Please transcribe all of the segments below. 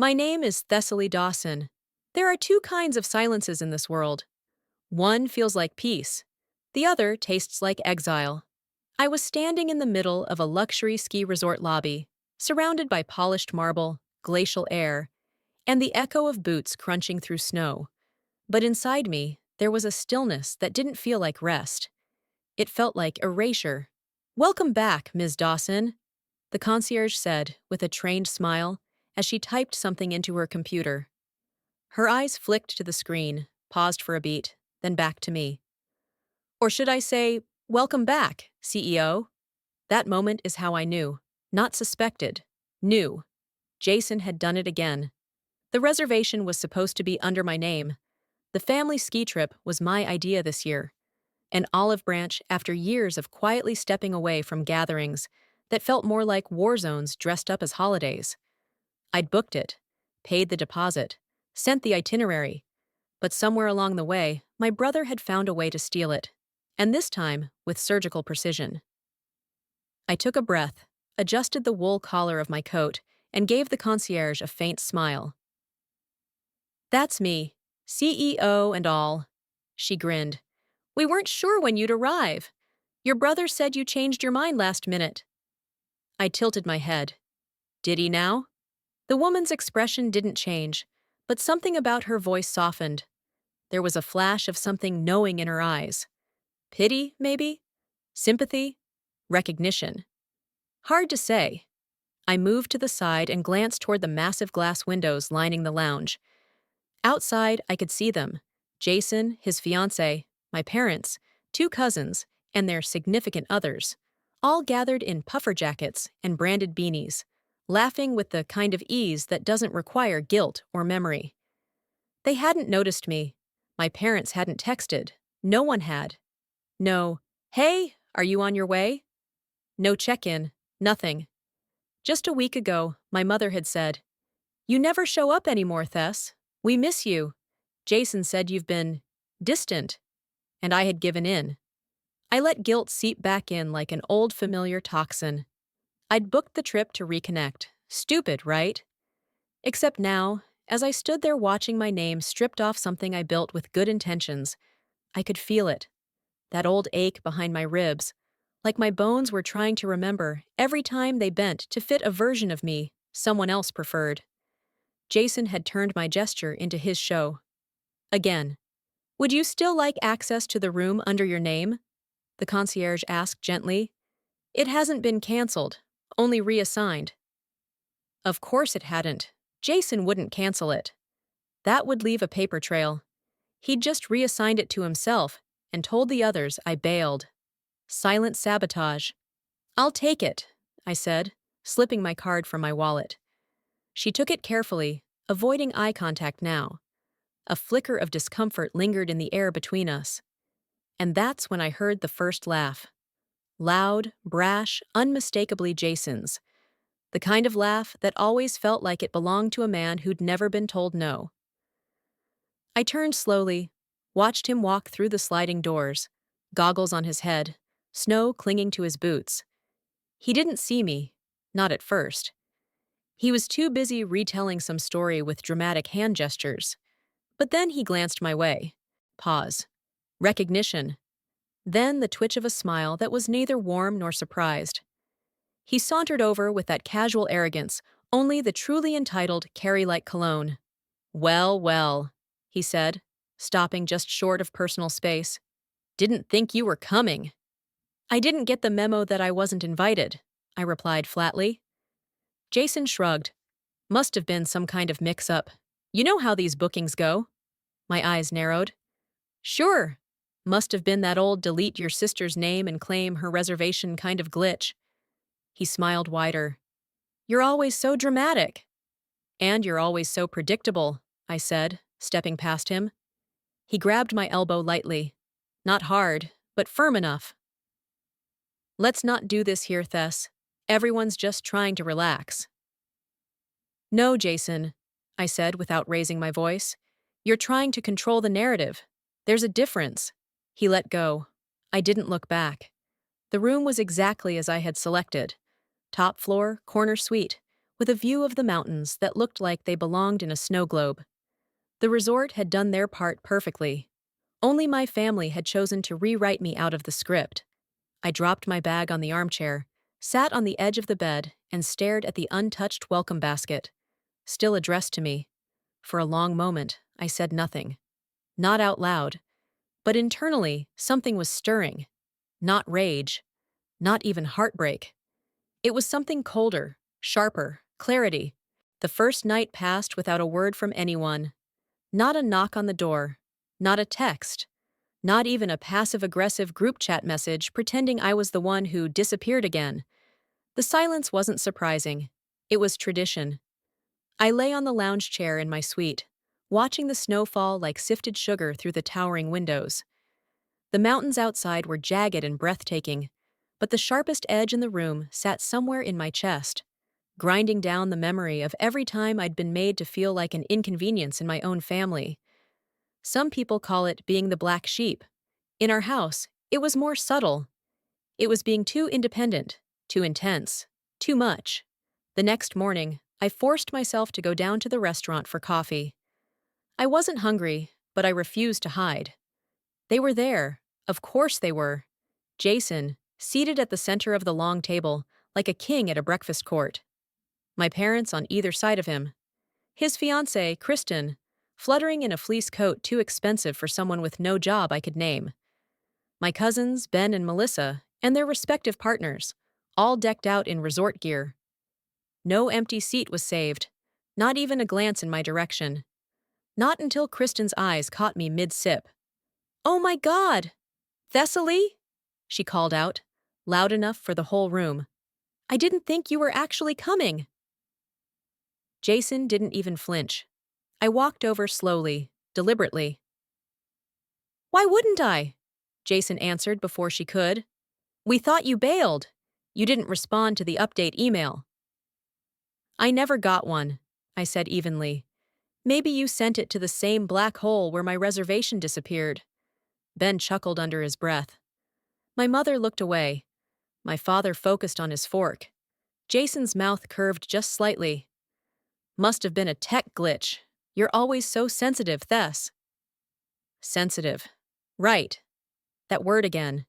My name is Thessaly Dawson. There are two kinds of silences in this world. One feels like peace. The other tastes like exile. I was standing in the middle of a luxury ski resort lobby, surrounded by polished marble, glacial air, and the echo of boots crunching through snow. But inside me, there was a stillness that didn't feel like rest. It felt like erasure. "Welcome back, Ms. Dawson," the concierge said with a trained smile as she typed something into her computer. Her eyes flicked to the screen, paused for a beat, then back to me. Or should I say, "Welcome back, CEO"? That moment is how I knew. Not suspected. Knew. Jason had done it again. The reservation was supposed to be under my name. The family ski trip was my idea this year. An olive branch after years of quietly stepping away from gatherings that felt more like war zones dressed up as holidays. I'd booked it, paid the deposit, sent the itinerary, but somewhere along the way, my brother had found a way to steal it, and this time with surgical precision. I took a breath, adjusted the wool collar of my coat, and gave the concierge a faint smile. "That's me, CEO and all," she grinned. "We weren't sure when you'd arrive. Your brother said you changed your mind last minute." I tilted my head. Did he now? The woman's expression didn't change, but something about her voice softened. There was a flash of something knowing in her eyes. Pity, maybe? Sympathy? Recognition? Hard to say. I moved to the side and glanced toward the massive glass windows lining the lounge. Outside, I could see them. Jason, his fiancée, my parents, two cousins, and their significant others, all gathered in puffer jackets and branded beanies, laughing with the kind of ease that doesn't require guilt or memory. They hadn't noticed me. My parents hadn't texted. No one had. No, "Hey, are you on your way?" No check-in. Nothing. Just a week ago, my mother had said, "You never show up anymore, Thess. We miss you. Jason said you've been distant." And I had given in. I let guilt seep back in like an old familiar toxin. I'd booked the trip to reconnect. Stupid, right? Except now, as I stood there watching my name stripped off something I built with good intentions, I could feel it. That old ache behind my ribs, like my bones were trying to remember every time they bent to fit a version of me someone else preferred. Jason had turned my gesture into his show. Again. "Would you still like access to the room under your name?" the concierge asked gently. "It hasn't been canceled, only reassigned." Of course it hadn't. Jason wouldn't cancel it. That would leave a paper trail. He'd just reassigned it to himself and told the others I bailed. Silent sabotage. "I'll take it," I said, slipping my card from my wallet. She took it carefully, avoiding eye contact now. A flicker of discomfort lingered in the air between us. And that's when I heard the first laugh. Loud, brash, unmistakably Jason's. The kind of laugh that always felt like it belonged to a man who'd never been told no. I turned slowly, watched him walk through the sliding doors, goggles on his head, snow clinging to his boots. He didn't see me, not at first. He was too busy retelling some story with dramatic hand gestures. But then he glanced my way. Pause. Recognition. Then the twitch of a smile that was neither warm nor surprised. He sauntered over with that casual arrogance only the truly entitled carry like cologne. "Well, well," he said, stopping just short of personal space. "Didn't think you were coming." "I didn't get the memo that I wasn't invited," I replied flatly. Jason shrugged. "Must have been some kind of mix-up. You know how these bookings go." My eyes narrowed. "Sure. Must have been that old delete your sister's name and claim her reservation kind of glitch." He smiled wider. "You're always so dramatic." "And you're always so predictable," I said, stepping past him. He grabbed my elbow lightly. Not hard, but firm enough. "Let's not do this here, Thess. Everyone's just trying to relax." "No, Jason," I said without raising my voice. "You're trying to control the narrative. There's a difference." He let go. I didn't look back. The room was exactly as I had selected. Top floor, corner suite, with a view of the mountains that looked like they belonged in a snow globe. The resort had done their part perfectly. Only my family had chosen to rewrite me out of the script. I dropped my bag on the armchair, sat on the edge of the bed, and stared at the untouched welcome basket, still addressed to me. For a long moment, I said nothing. Not out loud, but internally, something was stirring. Not rage, not even heartbreak. It was something colder, sharper, clarity. The first night passed without a word from anyone. Not a knock on the door, not a text, not even a passive-aggressive group chat message pretending I was the one who disappeared again. The silence wasn't surprising. It was tradition. I lay on the lounge chair in my suite, watching the snow fall like sifted sugar through the towering windows. The mountains outside were jagged and breathtaking, but the sharpest edge in the room sat somewhere in my chest, grinding down the memory of every time I'd been made to feel like an inconvenience in my own family. Some people call it being the black sheep. In our house, it was more subtle. It was being too independent, too intense, too much. The next morning, I forced myself to go down to the restaurant for coffee. I wasn't hungry, but I refused to hide. They were there. Of course they were. Jason, seated at the center of the long table, like a king at a breakfast court. My parents on either side of him. His fiancée, Kristen, fluttering in a fleece coat too expensive for someone with no job I could name. My cousins, Ben and Melissa, and their respective partners, all decked out in resort gear. No empty seat was saved, not even a glance in my direction. Not until Kristen's eyes caught me mid-sip. "Oh my God! Thessaly?" she called out, loud enough for the whole room. "I didn't think you were actually coming." Jason didn't even flinch. I walked over slowly, deliberately. "Why wouldn't I?" Jason answered before she could. "We thought you bailed. You didn't respond to the update email." "I never got one," I said evenly. "Maybe you sent it to the same black hole where my reservation disappeared." Ben chuckled under his breath. My mother looked away. My father focused on his fork. Jason's mouth curved just slightly. "Must have been a tech glitch. You're always so sensitive, Thess." Sensitive. Right. That word again.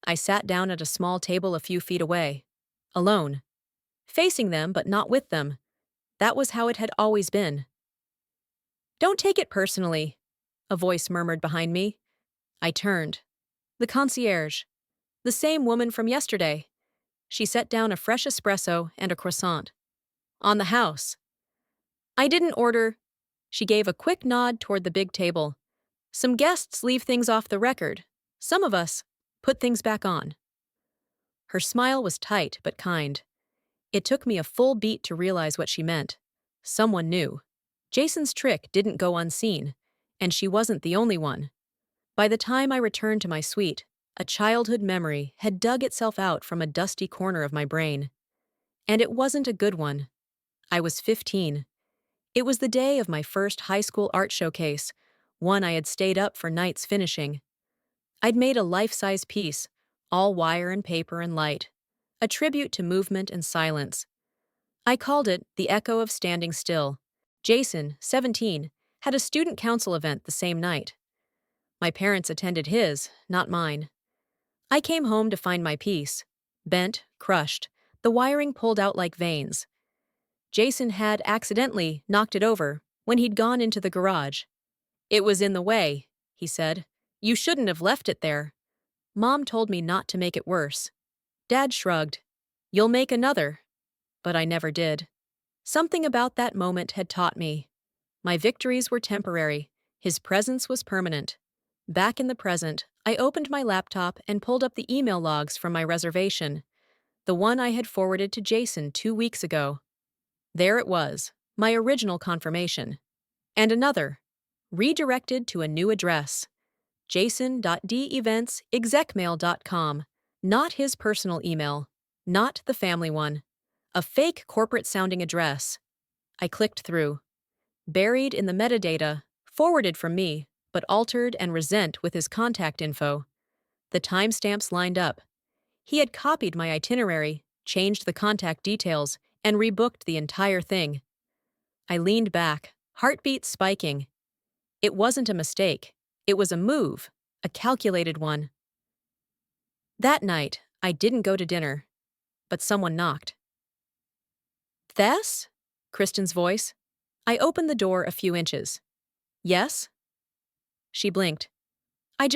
I sat down at a small table a few feet away. Alone. Facing them, but not with them. That was how it had always been. "Don't take it personally," a voice murmured behind me. I turned. The concierge. The same woman from yesterday. She set down a fresh espresso and a croissant. "On the house." "I didn't order." She gave a quick nod toward the big table. "Some guests leave things off the record. Some of us put things back on." Her smile was tight but kind. It took me a full beat to realize what she meant. Someone knew. Jason's trick didn't go unseen, and she wasn't the only one. By the time I returned to my suite, a childhood memory had dug itself out from a dusty corner of my brain. And it wasn't a good one. I was 15. It was the day of my first high school art showcase, one I had stayed up for nights finishing. I'd made a life-size piece, all wire and paper and light, a tribute to movement and silence. I called it The Echo of Standing Still. Jason, 17, had a student council event the same night. My parents attended his, not mine. I came home to find my piece. Bent, crushed, the wiring pulled out like veins. Jason had accidentally knocked it over when he'd gone into the garage. "It was in the way," he said. "You shouldn't have left it there." Mom told me not to make it worse. Dad shrugged. "You'll make another." But I never did. Something about that moment had taught me. My victories were temporary. His presence was permanent. Back in the present, I opened my laptop and pulled up the email logs from my reservation, the one I had forwarded to Jason 2 weeks ago. There it was, my original confirmation. And another, redirected to a new address, jason.devents@execmail.com, not his personal email, not the family one, a fake corporate-sounding address. I clicked through. Buried in the metadata, forwarded from me, but altered and resent with his contact info. The timestamps lined up. He had copied my itinerary, changed the contact details, and rebooked the entire thing. I leaned back, heartbeat spiking. It wasn't a mistake. It was a move, a calculated one. That night, I didn't go to dinner, but someone knocked. Thess? Kristen's voice. I opened the door a few inches. Yes? She blinked. I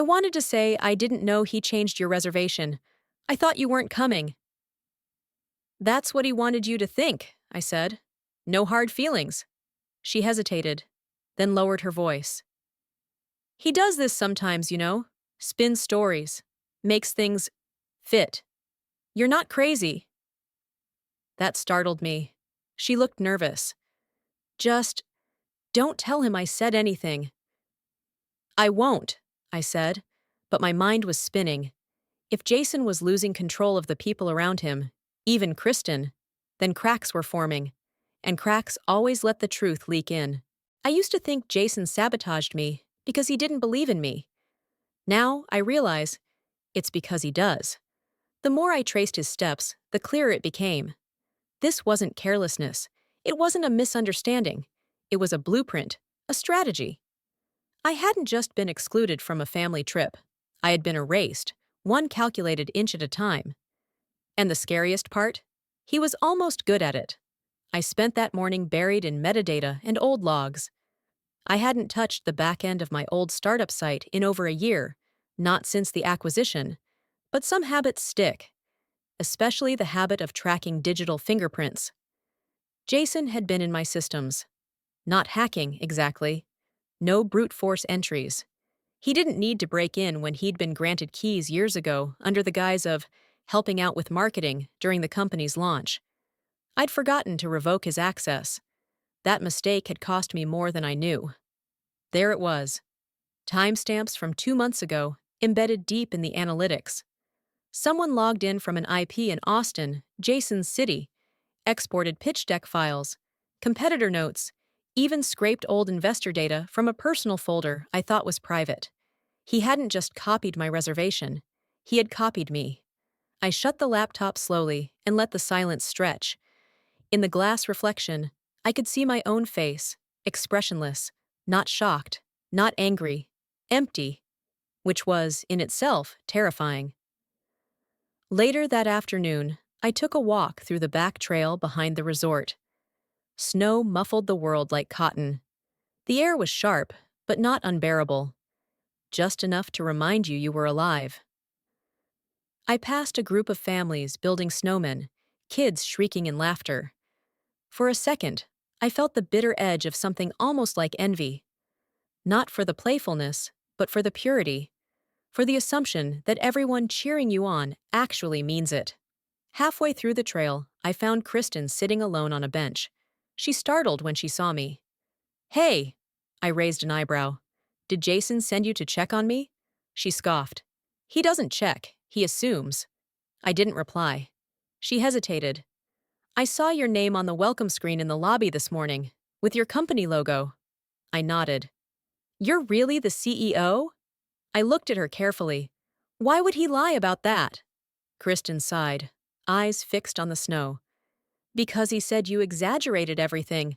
wanted to say I didn't know he changed your reservation. I thought you weren't coming. That's what he wanted you to think, I said. No hard feelings. She hesitated, then lowered her voice. He does this sometimes, spins stories, makes things fit. You're not crazy. That startled me. She looked nervous. Just don't tell him I said anything. I won't, I said, but my mind was spinning. If Jason was losing control of the people around him, even Kristen, then cracks were forming, and cracks always let the truth leak in. I used to think Jason sabotaged me because he didn't believe in me. Now I realize it's because he does. The more I traced his steps, the clearer it became. This wasn't carelessness. It wasn't a misunderstanding. It was a blueprint, a strategy. I hadn't just been excluded from a family trip. I had been erased, one calculated inch at a time. And the scariest part? He was almost good at it. I spent that morning buried in metadata and old logs. I hadn't touched the back end of my old startup site in over a year, not since the acquisition. But some habits stick, especially the habit of tracking digital fingerprints. Jason had been in my systems. Not hacking, exactly. No brute force entries. He didn't need to break in when he'd been granted keys years ago under the guise of helping out with marketing during the company's launch. I'd forgotten to revoke his access. That mistake had cost me more than I knew. There it was. Timestamps from 2 months ago, embedded deep in the analytics. Someone logged in from an IP in Austin, Jason's city, exported pitch deck files, competitor notes, even scraped old investor data from a personal folder I thought was private. He hadn't just copied my reservation. He had copied me. I shut the laptop slowly and let the silence stretch. In the glass reflection, I could see my own face, expressionless, not shocked, not angry, empty, which was, in itself, terrifying. Later that afternoon, I took a walk through the back trail behind the resort. Snow muffled the world like cotton. The air was sharp, but not unbearable. Just enough to remind you were alive. I passed a group of families building snowmen, kids shrieking in laughter. For a second, I felt the bitter edge of something almost like envy. Not for the playfulness, but for the purity. For the assumption that everyone cheering you on actually means it. Halfway through the trail, I found Kristen sitting alone on a bench. She startled when she saw me. Hey! I raised an eyebrow. Did Jason send you to check on me? She scoffed. He doesn't check, he assumes. I didn't reply. She hesitated. I saw your name on the welcome screen in the lobby this morning, with your company logo. I nodded. You're really the CEO? I looked at her carefully. Why would he lie about that? Kristen sighed, eyes fixed on the snow. Because he said you exaggerated everything,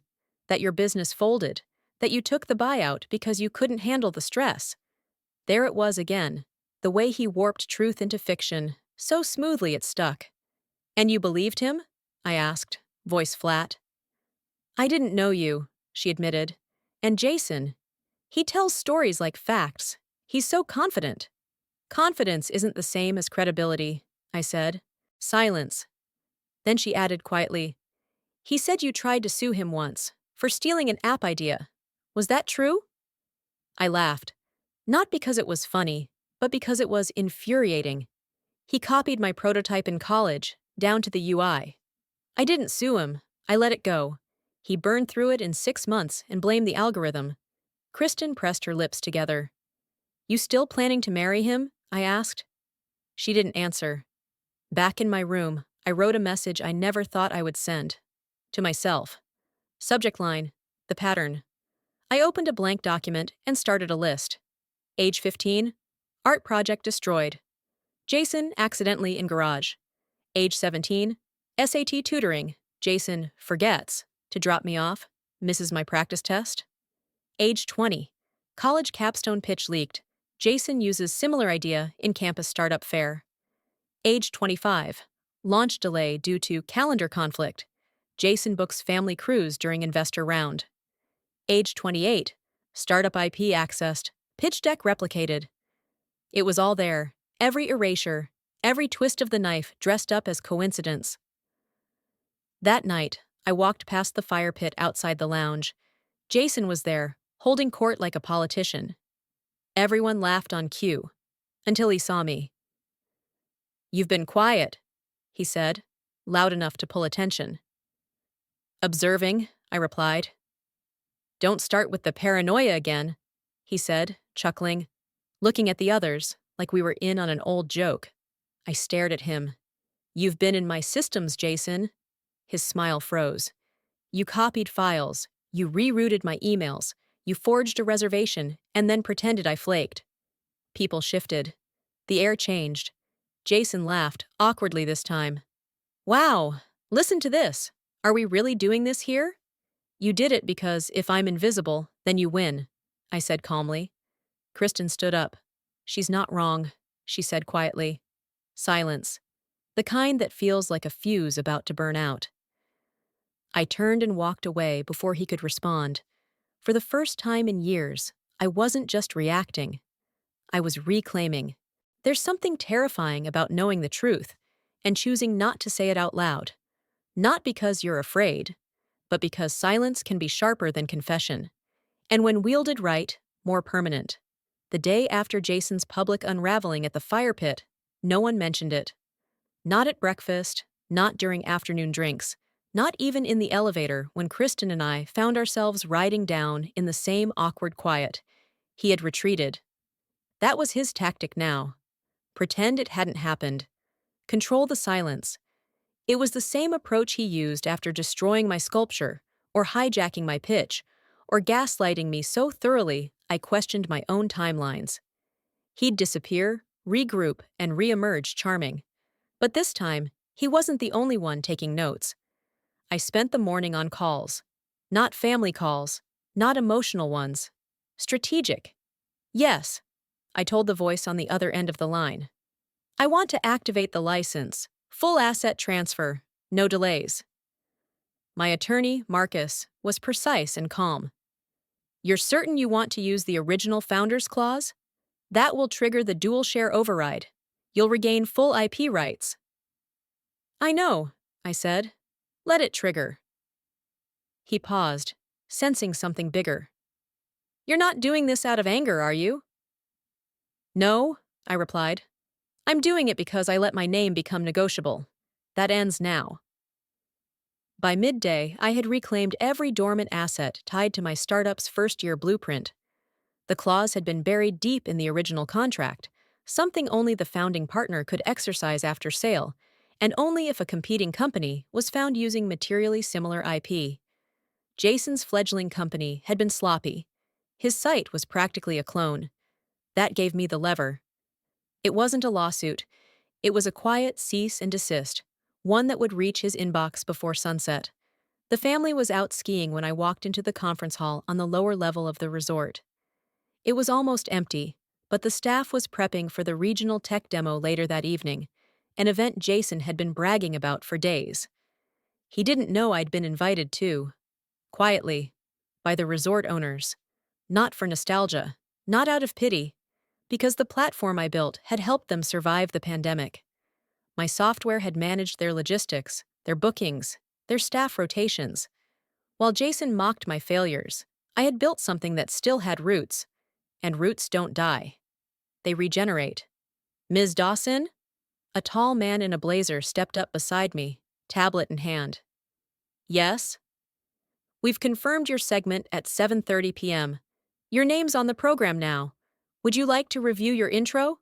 that your business folded, that you took the buyout because you couldn't handle the stress. There it was again, the way he warped truth into fiction, so smoothly it stuck. And you believed him? I asked, voice flat. I didn't know you, she admitted. And Jason, he tells stories like facts. He's so confident. Confidence isn't the same as credibility, I said. Silence. Then she added quietly, he said you tried to sue him once, for stealing an app idea. Was that true? I laughed. Not because it was funny, but because it was infuriating. He copied my prototype in college, down to the UI. I didn't sue him. I let it go. He burned through it in 6 months and blamed the algorithm. Kristen pressed her lips together. You still planning to marry him? I asked. She didn't answer. Back in my room, I wrote a message I never thought I would send. To myself. Subject line, the pattern. I opened a blank document and started a list. Age 15, art project destroyed. Jason accidentally in garage. Age 17, SAT tutoring. Jason forgets to drop me off, misses my practice test. Age 20. College capstone pitch leaked. Jason uses similar idea in campus startup fair. Age 25. Launch delay due to calendar conflict. Jason books family cruise during investor round. Age 28. Startup IP accessed. Pitch deck replicated. It was all there. Every erasure, every twist of the knife dressed up as coincidence. That night, I walked past the fire pit outside the lounge. Jason was there, holding court like a politician. Everyone laughed on cue, until he saw me. "You've been quiet," he said, loud enough to pull attention. "Observing," I replied. "Don't start with the paranoia again," he said, chuckling, looking at the others like we were in on an old joke. I stared at him. "You've been in my systems, Jason." His smile froze. "You copied files, you rerouted my emails, you forged a reservation, and then pretended I flaked." People shifted. The air changed. Jason laughed, awkwardly this time. "Wow, listen to this. Are we really doing this here?" "You did it because if I'm invisible, then you win," I said calmly. Kristen stood up. "She's not wrong," she said quietly. Silence. The kind that feels like a fuse about to burn out. I turned and walked away before he could respond. For the first time in years, I wasn't just reacting. I was reclaiming. There's something terrifying about knowing the truth and choosing not to say it out loud. Not because you're afraid, but because silence can be sharper than confession. And when wielded right, more permanent. The day after Jason's public unraveling at the fire pit, no one mentioned it. Not at breakfast, not during afternoon drinks, not even in the elevator when Kristen and I found ourselves riding down in the same awkward quiet. He had retreated. That was his tactic now. Pretend it hadn't happened. Control the silence. It was the same approach he used after destroying my sculpture, or hijacking my pitch, or gaslighting me so thoroughly I questioned my own timelines. He'd disappear, regroup, and reemerge charming. But this time, he wasn't the only one taking notes. I spent the morning on calls. Not family calls, not emotional ones. Strategic. "Yes," I told the voice on the other end of the line. "I want to activate the license. Full asset transfer. No delays." My attorney, Marcus, was precise and calm. "You're certain you want to use the original Founders Clause? That will trigger the dual share override. You'll regain full IP rights." "I know," I said. "Let it trigger." He paused, sensing something bigger. "You're not doing this out of anger, are you?" "No," I replied. "I'm doing it because I let my name become negotiable. That ends now." By midday, I had reclaimed every dormant asset tied to my startup's first-year blueprint. The clause had been buried deep in the original contract, something only the founding partner could exercise after sale, and only if a competing company was found using materially similar IP. Jason's fledgling company had been sloppy. His site was practically a clone. That gave me the lever. It wasn't a lawsuit. It was a quiet cease and desist, one that would reach his inbox before sunset. The family was out skiing when I walked into the conference hall on the lower level of the resort. It was almost empty, but the staff was prepping for the regional tech demo later that evening, an event Jason had been bragging about for days. He didn't know I'd been invited too. Quietly, by the resort owners. Not for nostalgia, not out of pity, because the platform I built had helped them survive the pandemic. My software had managed their logistics, their bookings, their staff rotations. While Jason mocked my failures, I had built something that still had roots, and roots don't die. They regenerate. "Ms. Dawson?" A tall man in a blazer stepped up beside me, tablet in hand. "Yes?" "We've confirmed your segment at 7:30 p.m. Your name's on the program now. Would you like to review your intro?"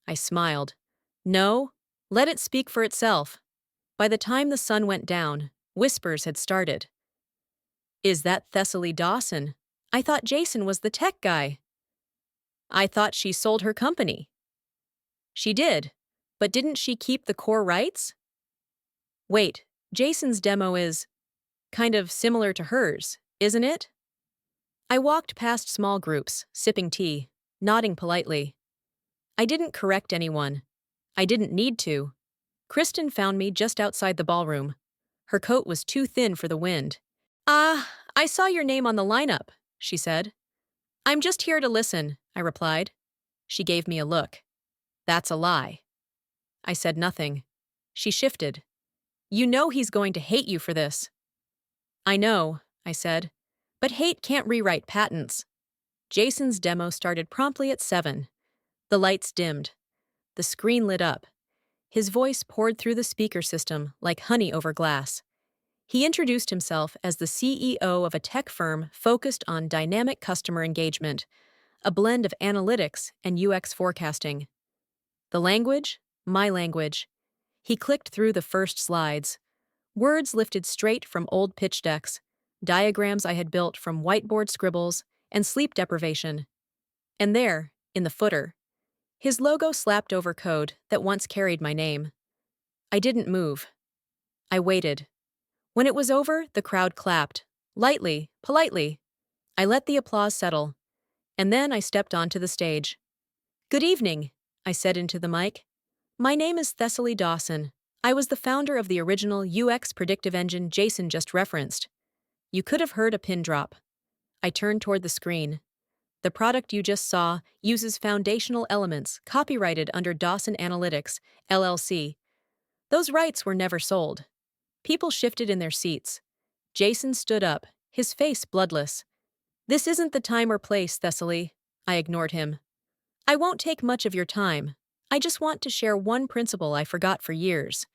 I smiled. "No, let it speak for itself." By the time the sun went down, whispers had started. "Is that Thessaly Dawson? I thought Jason was the tech guy." "I thought she sold her company." "She did, but didn't she keep the core rights?" "Wait, Jason's demo is kind of similar to hers, isn't it? I walked past small groups, sipping tea, nodding politely. I didn't correct anyone. I didn't need to. Kristen found me just outside the ballroom. Her coat was too thin for the wind. I saw your name on the lineup, she said. I'm just here to listen, I replied. She gave me a look. That's a lie. I said nothing. She shifted. You know he's going to hate you for this. I know, I said. But hate can't rewrite patents. Jason's demo started promptly at 7. The lights dimmed. The screen lit up. His voice poured through the speaker system like honey over glass. He introduced himself as the CEO of a tech firm focused on dynamic customer engagement, a blend of analytics and UX forecasting. The language? My language. He clicked through the first slides. Words lifted straight from old pitch decks, diagrams I had built from whiteboard scribbles and sleep deprivation. And there, in the footer, his logo slapped over code that once carried my name. I didn't move. I waited. When it was over, the crowd clapped. Lightly, politely. I let the applause settle. And then I stepped onto the stage. Good evening, I said into the mic. My name is Thessaly Dawson. I was the founder of the original UX predictive engine Jason just referenced. You could have heard a pin drop. I turned toward the screen. The product you just saw uses foundational elements copyrighted under Dawson Analytics, LLC. Those rights were never sold. People shifted in their seats. Jason stood up, his face bloodless. This isn't the time or place, Thessaly. I ignored him. I won't take much of your time. I just want to share one principle I forgot for years.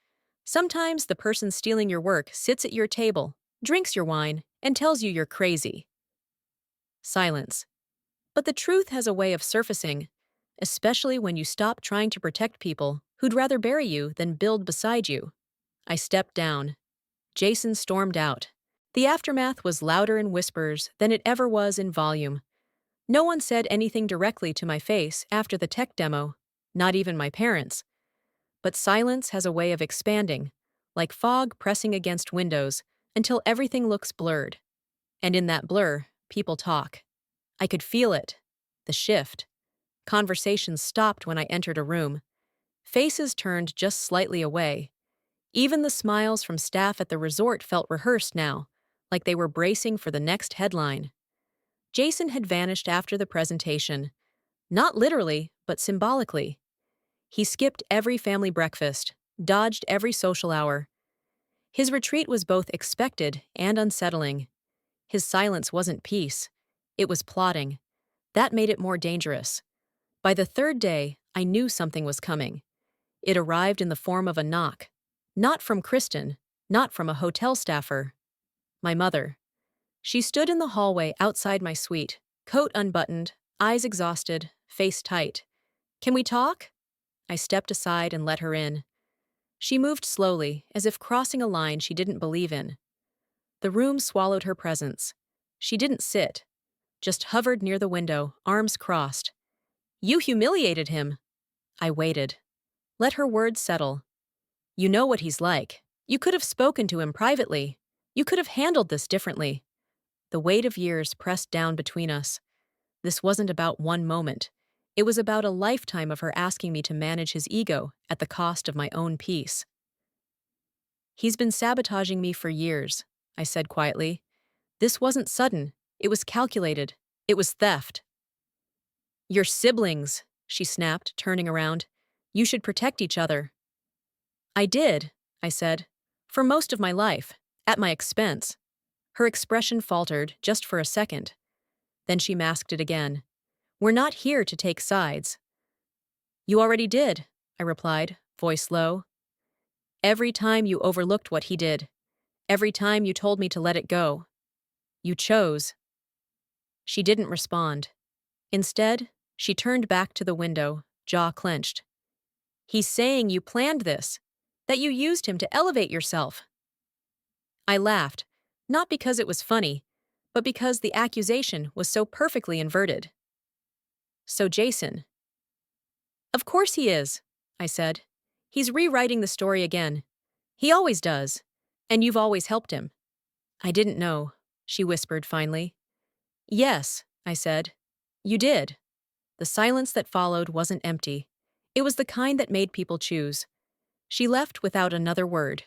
Sometimes the person stealing your work sits at your table, drinks your wine, and tells you you're crazy. Silence. But the truth has a way of surfacing, especially when you stop trying to protect people who'd rather bury you than build beside you. I stepped down. Jason stormed out. The aftermath was louder in whispers than it ever was in volume. No one said anything directly to my face after the tech demo, not even my parents. But silence has a way of expanding, like fog pressing against windows, until everything looks blurred. And in that blur, people talk. I could feel it. The shift. Conversations stopped when I entered a room. Faces turned just slightly away. Even the smiles from staff at the resort felt rehearsed now, like they were bracing for the next headline. Jason had vanished after the presentation. Not literally, but symbolically. He skipped every family breakfast, dodged every social hour. His retreat was both expected and unsettling. His silence wasn't peace. It was plotting. That made it more dangerous. By the third day, I knew something was coming. It arrived in the form of a knock. Not from Kristen, not from a hotel staffer. My mother. She stood in the hallway outside my suite, coat unbuttoned, eyes exhausted, face tight. Can we talk? I stepped aside and let her in. She moved slowly, as if crossing a line she didn't believe in. The room swallowed her presence. She didn't sit, just hovered near the window, arms crossed. You humiliated him. I waited. Let her words settle. You know what he's like. You could have spoken to him privately. You could have handled this differently. The weight of years pressed down between us. This wasn't about one moment. It was about a lifetime of her asking me to manage his ego at the cost of my own peace. He's been sabotaging me for years, I said quietly. This wasn't sudden. It was calculated. It was theft. Your siblings, she snapped, turning around. You should protect each other. I did, I said, for most of my life, at my expense. Her expression faltered just for a second. Then she masked it again. We're not here to take sides. You already did, I replied, voice low. Every time you overlooked what he did. Every time you told me to let it go. You chose. She didn't respond. Instead, she turned back to the window, jaw clenched. He's saying you planned this, that you used him to elevate yourself. I laughed, not because it was funny, but because the accusation was so perfectly inverted. So Jason. Of course he is, I said. He's rewriting the story again. He always does. And you've always helped him. I didn't know, she whispered finally. Yes, I said. You did. The silence that followed wasn't empty. It was the kind that made people choose. She left without another word.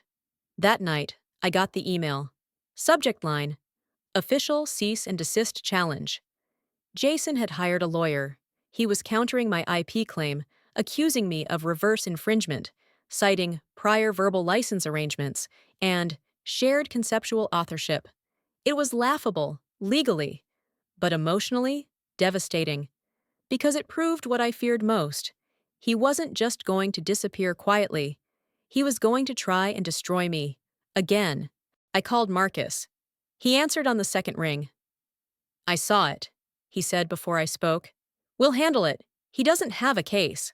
That night, I got the email. Subject line: Official cease and desist challenge. Jason had hired a lawyer. He was countering my IP claim, accusing me of reverse infringement, citing prior verbal license arrangements and shared conceptual authorship. It was laughable, legally, but emotionally devastating, because it proved what I feared most. He wasn't just going to disappear quietly. He was going to try and destroy me. Again. I called Marcus. He answered on the second ring. I saw it, he said before I spoke. We'll handle it. He doesn't have a case.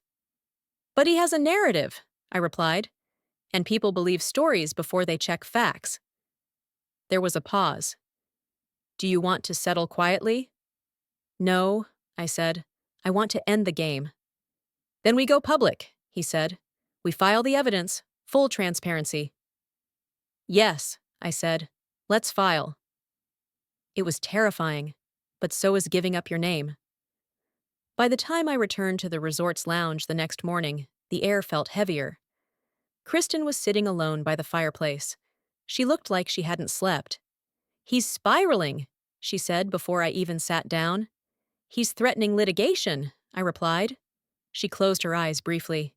But he has a narrative, I replied. And people believe stories before they check facts. There was a pause. Do you want to settle quietly? No, I said. I want to end the game. Then we go public, he said. We file the evidence, full transparency. Yes, I said. Let's file. It was terrifying, but so is giving up your name. By the time I returned to the resort's lounge the next morning, the air felt heavier. Kristen was sitting alone by the fireplace. She looked like she hadn't slept. He's spiraling, she said before I even sat down. He's threatening litigation, I replied. She closed her eyes briefly.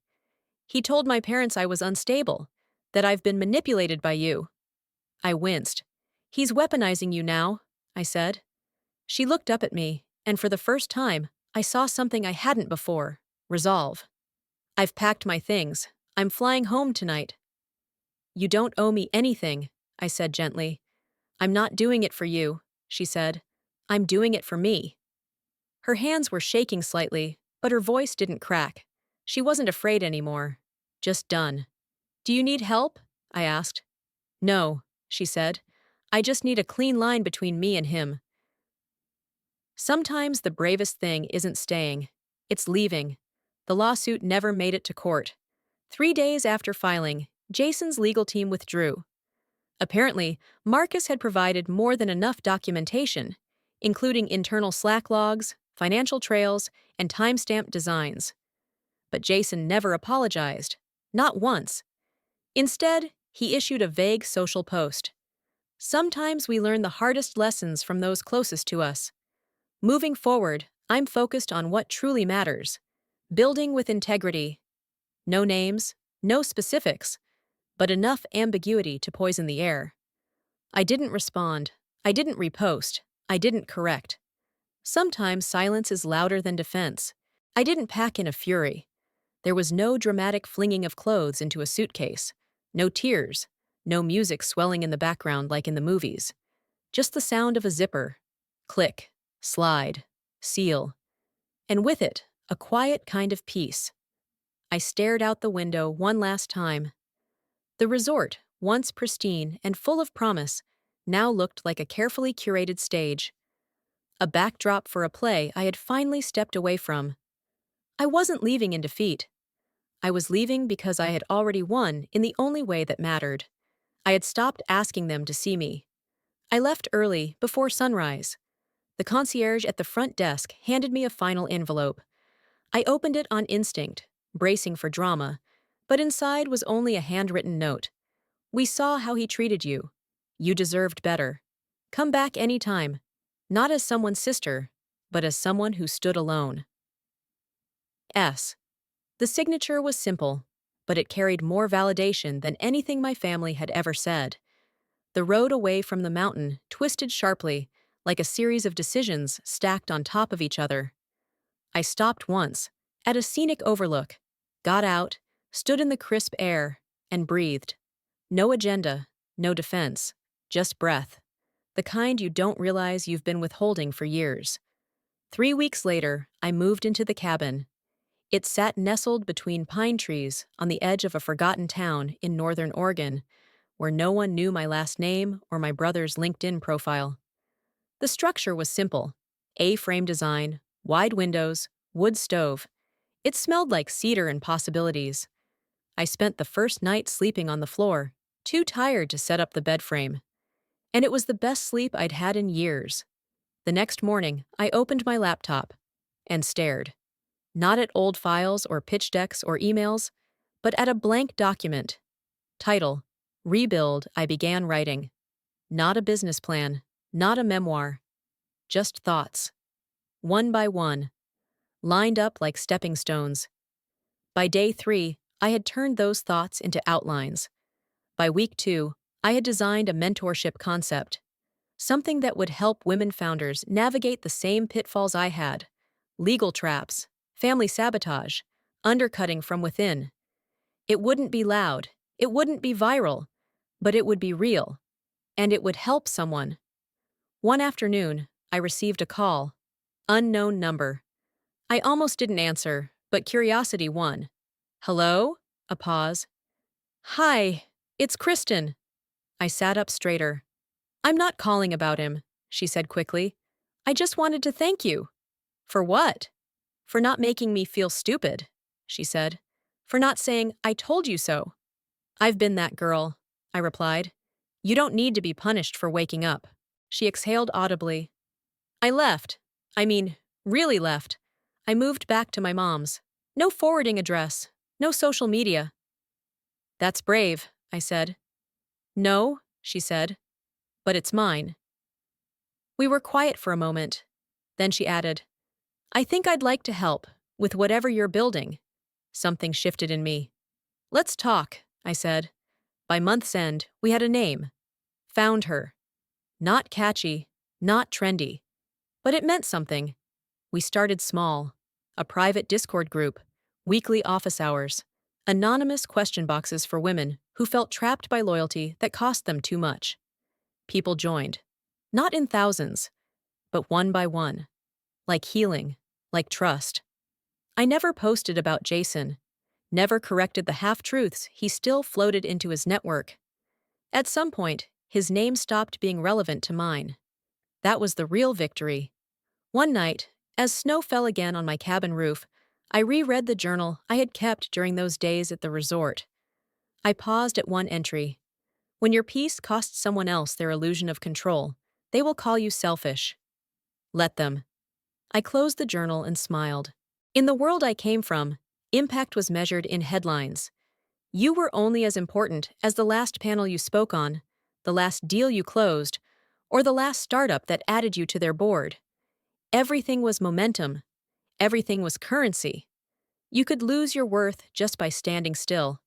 He told my parents I was unstable, that I've been manipulated by you. I winced. He's weaponizing you now, I said. She looked up at me, and for the first time, I saw something I hadn't before: resolve. I've packed my things. I'm flying home tonight. You don't owe me anything, I said gently. I'm not doing it for you, she said. I'm doing it for me. Her hands were shaking slightly, but her voice didn't crack. She wasn't afraid anymore. Just done. Do you need help? I asked. No, she said. I just need a clean line between me and him. Sometimes the bravest thing isn't staying. It's leaving. The lawsuit never made it to court. 3 days after filing, Jason's legal team withdrew. Apparently, Marcus had provided more than enough documentation, including internal Slack logs, financial trails, and timestamped designs. But Jason never apologized. Not once. Instead, he issued a vague social post. Sometimes we learn the hardest lessons from those closest to us. Moving forward, I'm focused on what truly matters. Building with integrity. No names, no specifics, but enough ambiguity to poison the air. I didn't respond. I didn't repost. I didn't correct. Sometimes silence is louder than defense. I didn't pack in a fury. There was no dramatic flinging of clothes into a suitcase. No tears. No music swelling in the background like in the movies. Just the sound of a zipper. Click. Slide. Seal. And with it, a quiet kind of peace. I stared out the window one last time. The resort, once pristine and full of promise, now looked like a carefully curated stage. A backdrop for a play I had finally stepped away from. I wasn't leaving in defeat. I was leaving because I had already won in the only way that mattered. I had stopped asking them to see me. I left early, before sunrise. The concierge at the front desk handed me a final envelope. I opened it on instinct, bracing for drama, but inside was only a handwritten note. We saw how he treated you. You deserved better. Come back anytime, not as someone's sister, but as someone who stood alone. S. The signature was simple, but it carried more validation than anything my family had ever said. The road away from the mountain twisted sharply, like a series of decisions stacked on top of each other. I stopped once, at a scenic overlook, got out, stood in the crisp air, and breathed. No agenda, no defense, just breath. The kind you don't realize you've been withholding for years. 3 weeks later, I moved into the cabin. It sat nestled between pine trees on the edge of a forgotten town in northern Oregon, where no one knew my last name or my brother's LinkedIn profile. The structure was simple: A-frame design, wide windows, wood stove. It smelled like cedar and possibilities. I spent the first night sleeping on the floor, too tired to set up the bed frame. And it was the best sleep I'd had in years. The next morning, I opened my laptop and stared. Not at old files or pitch decks or emails, but at a blank document. Title: Rebuild. I began writing. Not a business plan, not a memoir, just thoughts. One by one, lined up like stepping stones. By day 3, I had turned those thoughts into outlines. By week 2, I had designed a mentorship concept, something that would help women founders navigate the same pitfalls I had: legal traps, family sabotage, undercutting from within. It wouldn't be loud, it wouldn't be viral, but it would be real, and it would help someone. One afternoon, I received a call. Unknown number. I almost didn't answer, but curiosity won. Hello? A pause. Hi, it's Kristen. I sat up straighter. I'm not calling about him, she said quickly. I just wanted to thank you. For what? For not making me feel stupid, she said. For not saying, I told you so. I've been that girl, I replied. You don't need to be punished for waking up. She exhaled audibly. I left. I mean, really left. I moved back to my mom's. No forwarding address. No social media. That's brave, I said. No, she said. But it's mine. We were quiet for a moment. Then she added, I think I'd like to help with whatever you're building. Something shifted in me. Let's talk, I said. By month's end, we had a name. Found Her. Not catchy, not trendy. But it meant something. We started small. A private Discord group, weekly office hours, anonymous question boxes for women who felt trapped by loyalty that cost them too much. People joined. Not in thousands, but one by one. Like healing, like trust. I never posted about Jason, never corrected the half-truths he still floated into his network. At some point, his name stopped being relevant to mine. That was the real victory. One night, as snow fell again on my cabin roof, I reread the journal I had kept during those days at the resort. I paused at one entry. When your peace costs someone else their illusion of control, they will call you selfish. Let them. I closed the journal and smiled. In the world I came from, impact was measured in headlines. You were only as important as the last panel you spoke on, the last deal you closed, or the last startup that added you to their board. Everything was momentum. Everything was currency. You could lose your worth just by standing still.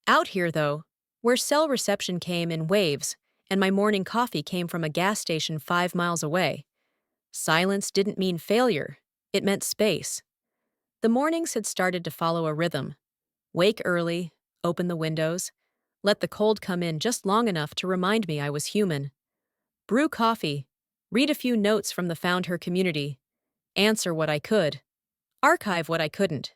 Out here, though, where cell reception came in waves and my morning coffee came from a gas station 5 miles away, silence didn't mean failure. It meant space. The mornings had started to follow a rhythm. Wake early, open the windows, let the cold come in just long enough to remind me I was human. Brew coffee, read a few notes from the Found Her community, answer what I could, archive what I couldn't,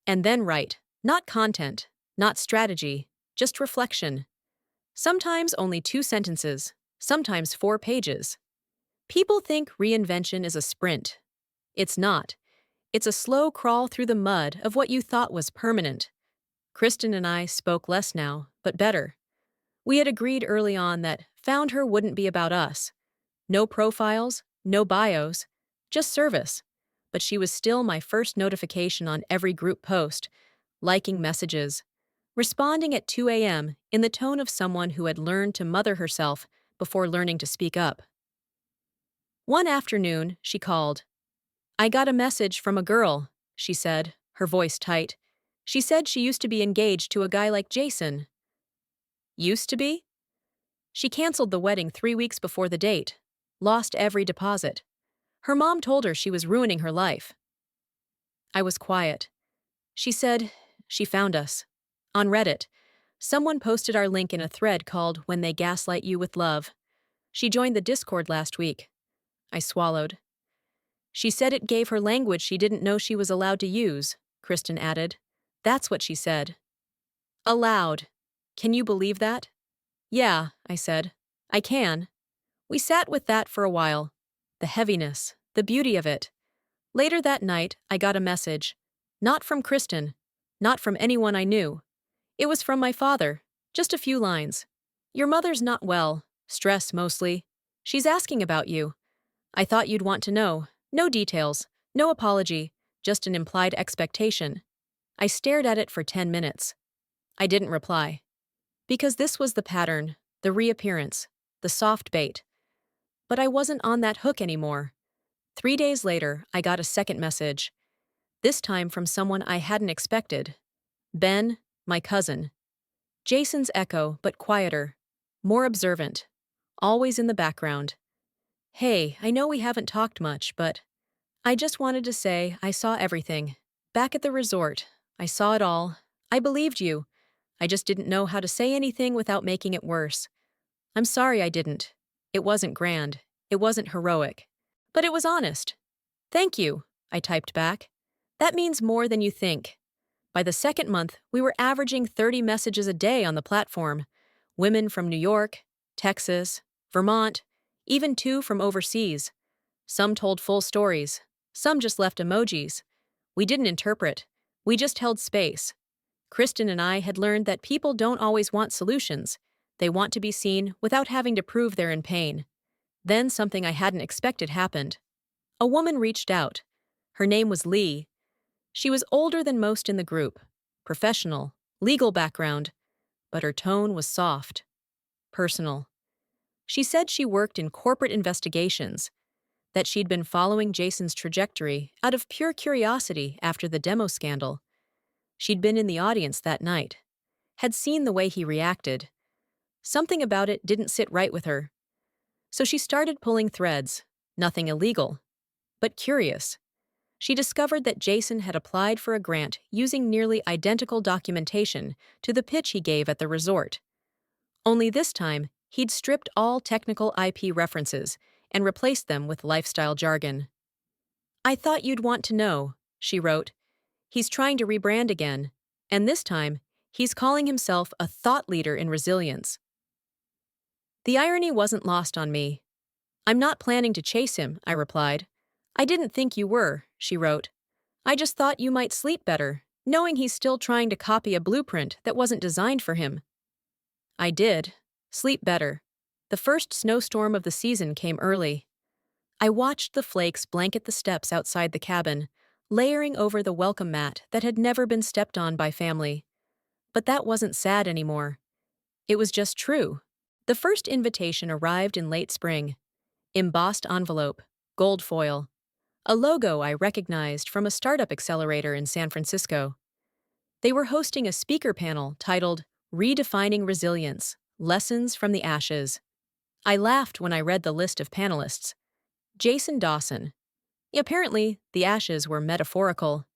and then write, not content, not strategy, just reflection. Sometimes only 2 sentences, sometimes 4 pages. People think reinvention is a sprint. It's not. It's a slow crawl through the mud of what you thought was permanent. Kristen and I spoke less now, but better. We had agreed early on that Found Her wouldn't be about us. No profiles, no bios, just service. But she was still my first notification on every group post, liking messages, responding at 2 a.m. in the tone of someone who had learned to mother herself before learning to speak up. One afternoon, she called. I got a message from a girl, she said, her voice tight. She said she used to be engaged to a guy like Jason. Used to be? She canceled the wedding 3 weeks before the date, lost every deposit. Her mom told her she was ruining her life. I was quiet. She said she found us. On Reddit, someone posted our link in a thread called When They Gaslight You with Love. She joined the Discord last week. I swallowed. She said it gave her language she didn't know she was allowed to use, Kristen added. That's what she said. Allowed. Can you believe that? Yeah, I said. I can. We sat with that for a while. The heaviness, the beauty of it. Later that night, I got a message. Not from Kristen. Not from anyone I knew. It was from my father, Just a few lines. Your mother's not well, stress mostly. She's asking about you. I thought you'd want to know. No details, no apology, just an implied expectation. I stared at it for 10 minutes. I didn't reply. Because this was the pattern, the reappearance, the soft bait. But I wasn't on that hook anymore. 3 days later, I got a second message. This time from someone I hadn't expected. Ben, my cousin. Jason's echo, but quieter. More observant. Always in the background. Hey, I know we haven't talked much, but I just wanted to say I saw everything. Back at the resort, I saw it all. I believed you. I just didn't know how to say anything without making it worse. I'm sorry I didn't. It wasn't grand. It wasn't heroic. But it was honest. Thank you, I typed back. That means more than you think. By the second month, we were averaging 30 messages a day on the platform. Women from New York, Texas, Vermont, even 2 from overseas. Some told full stories. Some just left emojis. We didn't interpret. We just held space. Kristen and I had learned that people don't always want solutions. They want to be seen without having to prove they're in pain. Then something I hadn't expected happened. A woman reached out. Her name was Lee. She was older than most in the group, professional, legal background, but her tone was soft, personal. She said she worked in corporate investigations, that she'd been following Jason's trajectory out of pure curiosity after the demo scandal. She'd been in the audience that night, had seen the way he reacted. Something about it didn't sit right with her. So she started pulling threads, nothing illegal, but curious. She discovered that Jason had applied for a grant using nearly identical documentation to the pitch he gave at the resort. Only this time, he'd stripped all technical IP references and replaced them with lifestyle jargon. I thought you'd want to know, she wrote. He's trying to rebrand again, and this time, he's calling himself a thought leader in resilience. The irony wasn't lost on me. I'm not planning to chase him, I replied. I didn't think you were, she wrote. I just thought you might sleep better, knowing he's still trying to copy a blueprint that wasn't designed for him. I did. Sleep better. The first snowstorm of the season came early. I watched the flakes blanket the steps outside the cabin, layering over the welcome mat that had never been stepped on by family. But that wasn't sad anymore. It was just true. The first invitation arrived in late spring. Embossed envelope, gold foil. A logo I recognized from a startup accelerator in San Francisco. They were hosting a speaker panel titled Redefining Resilience, Lessons from the Ashes. I laughed when I read the list of panelists. Jason Dawson. Apparently, the ashes were metaphorical.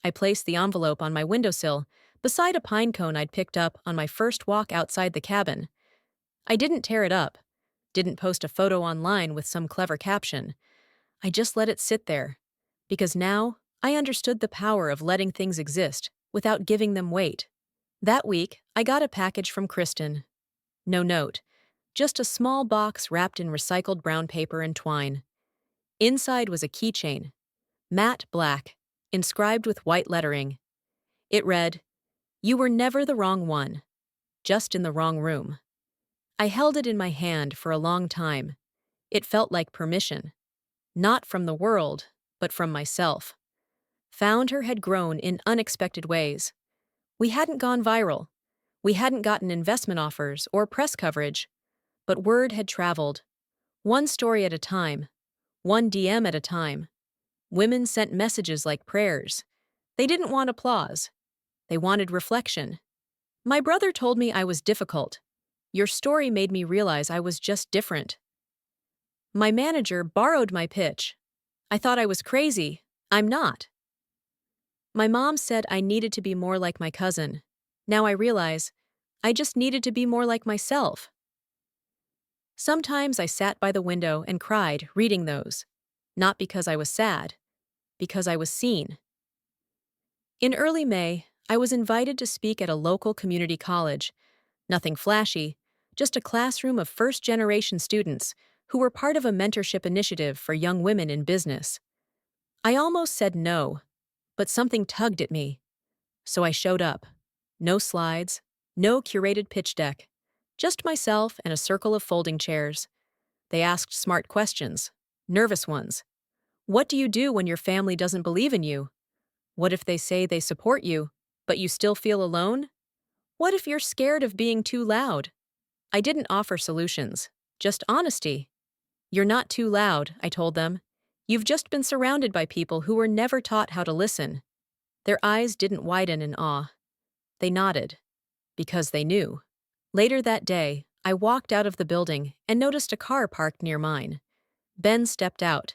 I placed the envelope on my windowsill, beside a pine cone I'd picked up on my first walk outside the cabin. I didn't tear it up, didn't post a photo online with some clever caption. I just let it sit there, because now I understood the power of letting things exist without giving them weight. That week, I got a package from Kristen. No note, just a small box wrapped in recycled brown paper and twine. Inside was a keychain, matte black, inscribed with white lettering. It read, "You were never the wrong one, just in the wrong room." I held it in my hand for a long time. It felt like permission. Not from the world, but from myself. Found Her had grown in unexpected ways. We hadn't gone viral. We hadn't gotten investment offers or press coverage. But word had traveled. One story at a time. One DM at a time. Women sent messages like prayers. They didn't want applause. They wanted reflection. My brother told me I was difficult. Your story made me realize I was just different. My manager borrowed my pitch. I thought I was crazy. I'm not. My mom said I needed to be more like my cousin. Now I realize I just needed to be more like myself. Sometimes I sat by the window and cried reading those. Not because I was sad, because I was seen. In early May, I was invited to speak at a local community college. Nothing flashy, just a classroom of first-generation students who were part of a mentorship initiative for young women in business. I almost said no, but something tugged at me. So I showed up. No slides, No curated pitch deck. Just myself and a circle of folding chairs. They asked smart questions. Nervous ones. What do you do when your family doesn't believe in you? What if they say they support you, but you still feel alone? What if you're scared of being too loud? I didn't offer solutions, just honesty. You're not too loud, I told them. You've just been surrounded by people who were never taught how to listen. Their eyes didn't widen in awe. They nodded, because they knew. Later that day, I walked out of the building and noticed a car parked near mine. Ben stepped out.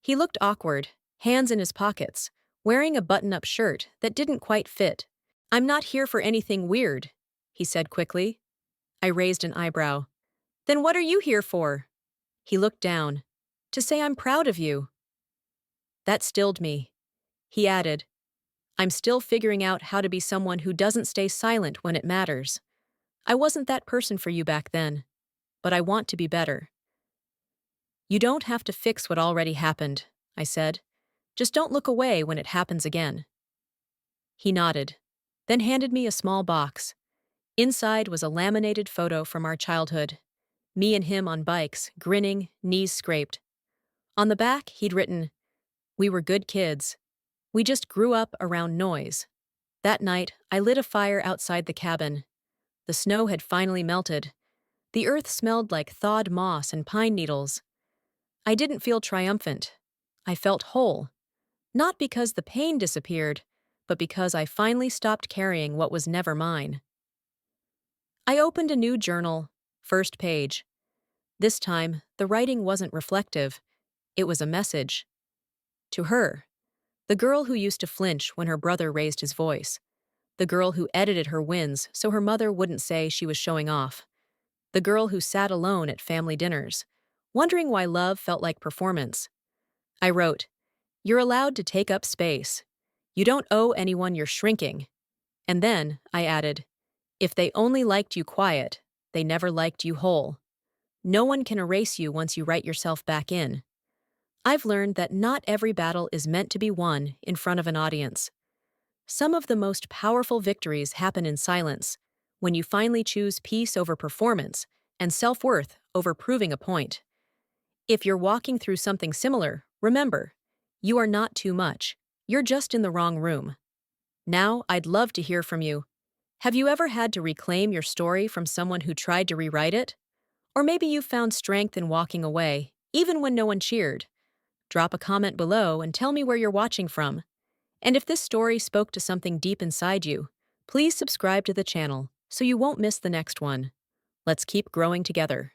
He looked awkward, hands in his pockets, wearing a button-up shirt that didn't quite fit. "I'm not here for anything weird," he said quickly. I raised an eyebrow. "Then what are you here for?" He looked down. "To say I'm proud of you." That stilled me. He added, "I'm still figuring out how to be someone who doesn't stay silent when it matters. I wasn't that person for you back then, but I want to be better." "You don't have to fix what already happened," I said. "Just don't look away when it happens again." He nodded, then handed me a small box. Inside was a laminated photo from our childhood. Me and him on bikes, grinning, knees scraped. On the back, he'd written, "We were good kids. We just grew up around noise." That night, I lit a fire outside the cabin. The snow had finally melted. The earth smelled like thawed moss and pine needles. I didn't feel triumphant. I felt whole. Not because the pain disappeared, but because I finally stopped carrying what was never mine. I opened a new journal, first page. This time, the writing wasn't reflective. It was a message. To her. The girl who used to flinch when her brother raised his voice. The girl who edited her wins so her mother wouldn't say she was showing off. The girl who sat alone at family dinners, wondering why love felt like performance. I wrote, "You're allowed to take up space. You don't owe anyone your shrinking." And then, I added, "If they only liked you quiet, they never liked you whole. No one can erase you once you write yourself back in." I've learned that not every battle is meant to be won in front of an audience. Some of the most powerful victories happen in silence, when you finally choose peace over performance and self-worth over proving a point. If you're walking through something similar, remember, you are not too much. You're just in the wrong room. Now, I'd love to hear from you. Have you ever had to reclaim your story from someone who tried to rewrite it? Or maybe you found strength in walking away, even when no one cheered. Drop a comment below and tell me where you're watching from. And if this story spoke to something deep inside you, please subscribe to the channel so you won't miss the next one. Let's keep growing together.